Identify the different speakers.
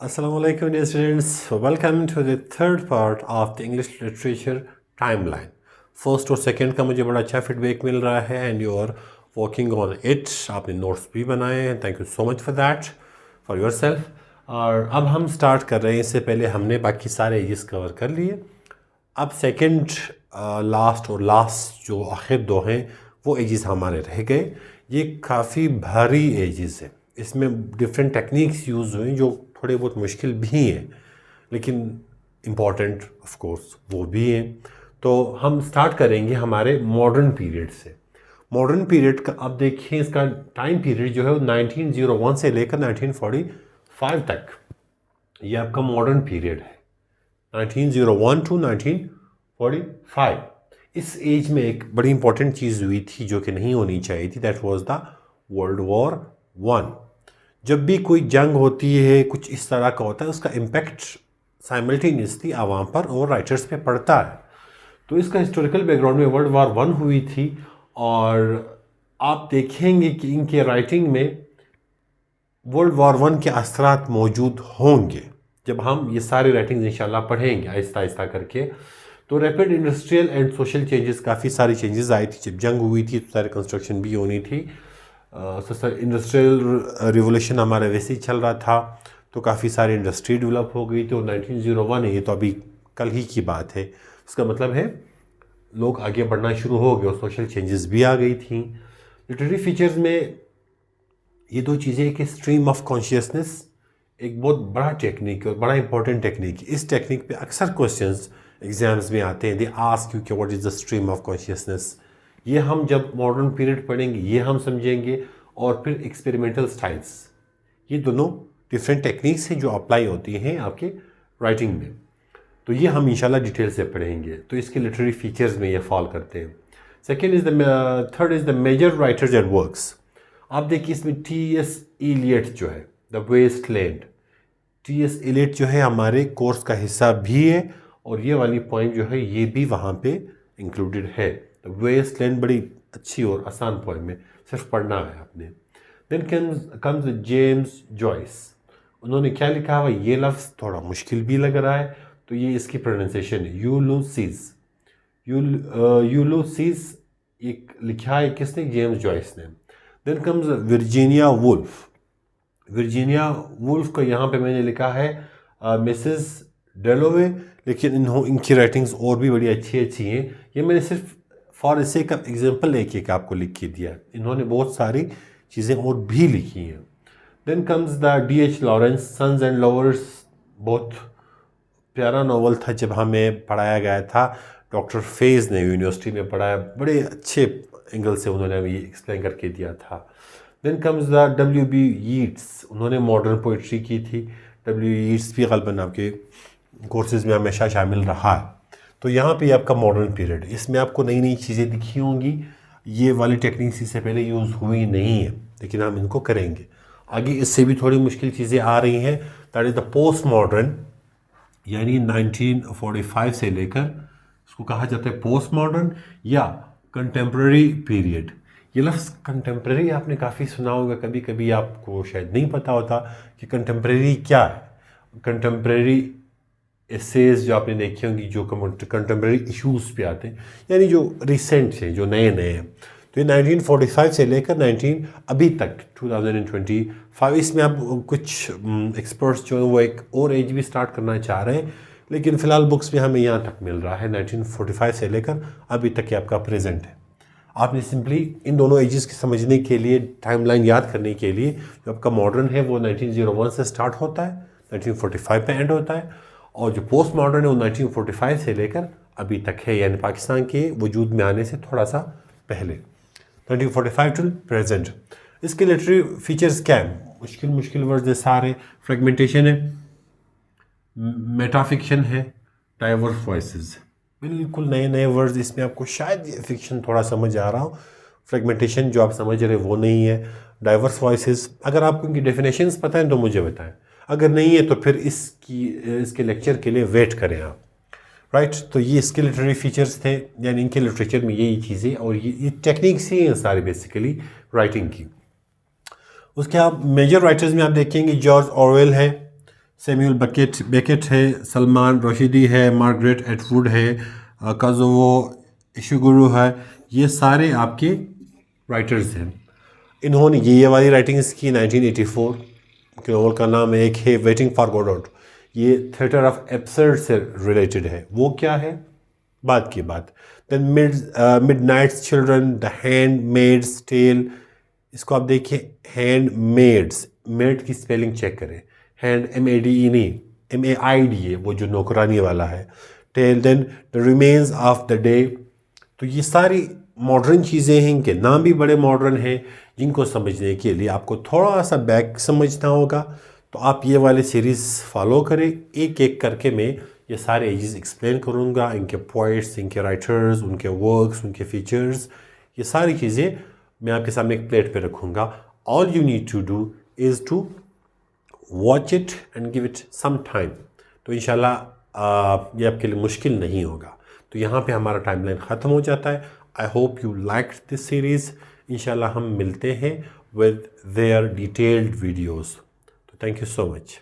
Speaker 1: Assalamu alaikum dear students. Welcome to the third part of the English literature timeline. First और second का मुझे बड़ा अच्छा feedback मिल रहा है and you are working on it. आपने नोट्स भी बनाए हैं, thank you so much for that for yourself. और अब हम स्टार्ट कर रहे हैं. इससे पहले हमने बाकी सारे एजेस कवर कर लिए. अब सेकंड लास्ट और लास्ट जो आखिर दो हैं वो एजेस हमारे रह गए. ये काफ़ी भारी एजेस है. इसमें डिफरेंट टेक्निक्स यूज़ हुए जो थोड़े बहुत मुश्किल भी हैं लेकिन इम्पॉर्टेंट ऑफ कोर्स वो भी हैं. तो हम स्टार्ट करेंगे हमारे मॉडर्न पीरियड से. मॉडर्न पीरियड का अब देखिए, इसका टाइम पीरियड जो है वो 1901 से लेकर 1945 तक ये आपका मॉडर्न पीरियड है. 1901 टू 1945. इस एज में एक बड़ी इंपॉर्टेंट चीज़ हुई थी जो कि नहीं होनी चाहिए थी. That was the world war one. जब भी कोई जंग होती है, कुछ इस तरह का होता है, उसका इम्पैक्ट साइमल्टेनियसली आवाम पर और राइटर्स पे पड़ता है. तो इसका हिस्टोरिकल बैकग्राउंड में वर्ल्ड वार वन हुई थी और आप देखेंगे कि इनके राइटिंग में वर्ल्ड वार वन के असरात मौजूद होंगे जब हम ये सारी राइटिंग्स इंशाल्लाह पढ़ेंगे आहिस्ता आहिस्ता करके. तो rapid industrial and social changes, काफ़ी सारी चेंजेस आई थी. जब जंग हुई थी तो सारी कंस्ट्रक्शन भी होनी थी. इंडस्ट्रियल रिवोल्यूशन हमारा वैसे ही चल रहा था तो काफ़ी सारी इंडस्ट्री डेवलप हो गई थी. और 1901 है, ये तो अभी कल ही की बात है. इसका मतलब है लोग आगे बढ़ना शुरू हो गए और सोशल चेंजेस भी आ गई थी. लिटरेरी फीचर्स में ये दो चीज़ें कि स्ट्रीम ऑफ कॉन्शियसनेस एक बहुत बड़ा टेक्निक और बड़ा इंपॉर्टेंट टेक्निक है. इस टेक्निक पे अक्सर क्वेश्चंस एग्जाम्स में आते हैं. दे आस्क यू कि what is the stream of consciousness. ये हम जब मॉडर्न पीरियड पढ़ेंगे ये हम समझेंगे. और फिर एक्सपेरिमेंटल स्टाइल्स, ये दोनों डिफरेंट टेक्निक्स हैं जो अप्लाई होती हैं आपके राइटिंग में. तो ये हम इंशाल्लाह डिटेल से पढ़ेंगे. तो इसके लिटरेरी फीचर्स में ये फॉल करते हैं. Second is the third is the major writers and works. आप देखिए इसमें T.S. Eliot जो है द वेस्टलैंड. T.S. Eliot जो है हमारे कोर्स का हिस्सा भी है और ये वाली पॉइंट जो है ये भी वहाँ पे इंक्लूडेड है. द वेस्टलैंड बड़ी अच्छी और आसान पॉइंट में, सिर्फ पढ़ना है आपने. Then comes James Joyce. उन्होंने क्या लिखा हुआ, ये लफ्ज़ थोड़ा मुश्किल भी लग रहा है तो ये इसकी प्रोनाउंसिएशन है यूलुसीज. यूलुसीज एक लिखा है किसने, जेम्स जॉयस ने. Then comes Virginia Woolf. Virginia Woolf को यहाँ पे मैंने लिखा है मिसेस डेलोवे, लेकिन इनकी राइटिंग्स और भी बड़ी अच्छी अच्छी हैं. ये मैंने सिर्फ फॉर सेक ऑफ एग्जाम्पल एक आपको लिख के दिया. इन्होंने बहुत सारी चीज़ें और भी लिखी हैं. Then comes the D.H. Lawrence sons and lovers. बहुत प्यारा नावल था जब हमें पढ़ाया गया था. डॉक्टर फेज ने यूनिवर्सिटी में पढ़ाया, बड़े अच्छे एंगल से उन्होंने हमें ये एक्सप्लेन करके दिया था. Then comes the W.B. Yeats. उन्होंने मॉडर्न पोइट्री की थी. W. यीट्स भी गलबन आपके कोर्सेज में हमेशा शामिल रहा है. तो यहाँ पे आपका मॉडर्न पीरियड, इसमें आपको नई नई चीज़ें दिखी होंगी. ये वाली टेक्निक्स इससे पहले यूज़ हुई नहीं है लेकिन हम इनको करेंगे आगे. इससे भी थोड़ी मुश्किल चीज़ें आ रही हैं. That is the post modern, यानी 1945 से लेकर इसको कहा जाता है पोस्ट मॉडर्न या कंटेम्प्रेरी पीरियड. ये लफ्ज़ कंटेम्प्रेरी आपने काफ़ी सुना होगा. कभी कभी आपको शायद नहीं पता होता कि कंटेम्प्रेरी क्या है. कंटेम्प्रेरी एसेज जो आपने देखी होंगी जो कंटेम्प्रेरी इश्यूज़ पे आते हैं, यानी जो रिसेंट हैं, जो नए नए हैं. तो ये 1945 से लेकर 19 अभी तक 2025. इसमें आप कुछ एक्सपर्ट्स जो हैं वो एक और एज भी स्टार्ट करना चाह रहे हैं लेकिन फ़िलहाल बुक्स में हमें यहाँ तक मिल रहा है 1945 से लेकर अभी तक ये आपका प्रेजेंट है. आपने सिंपली इन दोनों एजेस के समझने के लिए, टाइमलाइन याद करने के लिए, जो आपका मॉडर्न है वो 1901 से स्टार्ट होता है, 1945 पे एंड होता है. और जो पोस्ट मॉडर्न है वो 1945 से लेकर अभी तक है, यानी पाकिस्तान के वजूद में आने से थोड़ा सा पहले, 1945 टू प्रेजेंट. इसके लिटरेरी फीचर्स क्या है, मुश्किल वर्ड्स है सारे. फ्रेगमेंटेशन है, मेटाफिक्शन है, डाइवर्स वॉइसेस. बिल्कुल नए नए वर्ड्स इसमें. आपको शायद ये फिक्शन थोड़ा समझ आ रहा हो. फ्रेगमेंटेशन जो आप समझ रहे वो नहीं है. डाइवर्स वॉइसेस, अगर आपको इनकी डेफिनेशंस पता है तो मुझे बताएं, अगर नहीं है तो फिर इसके लेक्चर के लिए वेट करें आप. राइट. तो ये इसके लिटरेरी फीचर्स थे, यानी इनके लिटरेचर में यही चीज़ें और ये टेक्निक्स ही हैं सारी बेसिकली राइटिंग की. उसके आप मेजर राइटर्स में आप देखेंगे जॉर्ज ऑरवेल है, सैमुअल बेकेट है, सलमान रशीदी है, मार्गरेट एटवुड है, काजुओ इशिगुरु है। ये सारे आपके राइटर्स हैं। इन्होंने ये वाली राइटिंग्स की 1984 के नॉवल का नाम एक है वेटिंग फॉर गॉडोट। ये थिएटर ऑफ एब्सर्ड से रिलेटेड है। वो क्या है बात की बात। Then Midnight's children, the handmaid's tale. इसको आप देखिए, हैंडमेड्स, मेड की स्पेलिंग चेक करें, हैंड MADE नहीं, MAID है, वो जो नौकरानी वाला है। Tale, then the remains of the day. तो ये सारी मॉडर्न चीज़ें हैं, इनके नाम भी बड़े मॉडर्न हैं, जिनको समझने के लिए आपको थोड़ा सा बैक समझना होगा। तो आप ये वाले सीरीज़ फॉलो करें, एक एक करके मैं ये सारे एजेस एक्सप्लेन करूँगा, इनके पोइट्स, इनके राइटर्स, उनके वर्क्स, उनके फीचर्स, ये सारी चीज़ें मैं आपके सामने एक प्लेट पे रखूँगा। All you need to do is to watch it and give it some time. तो इंशाल्लाह ये आपके लिए मुश्किल नहीं होगा। तो यहाँ पे हमारा टाइमलाइन ख़त्म हो जाता है। I hope you liked this series. इंशाल्लाह हम मिलते हैं विद देयर डिटेल्ड वीडियोज़। तो थैंक यू सो मच।